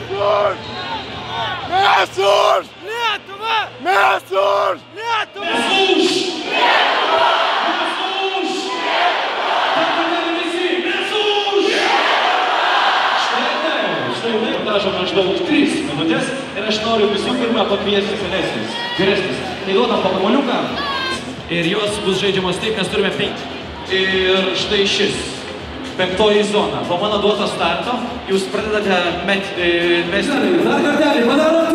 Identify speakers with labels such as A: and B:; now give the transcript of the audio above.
A: Mes už! Lietuva! Mes už! Lietuva! Mes už! Lietuva! Mes už! Lietuva! Kartą visi! Mes už! Lietuva! Štai taip, dažo maždaug 3 minutės ir aš noriu visų pirma pakviesti senesnius, vyresnius. Tai duodam po kamuoliuką ir jos bus žaidžiamos taip, mes turime 5. Ir štai šis. 5 zona. Po mano duoto starto jūs pradedate mesti.
B: Dar kartelį, padarom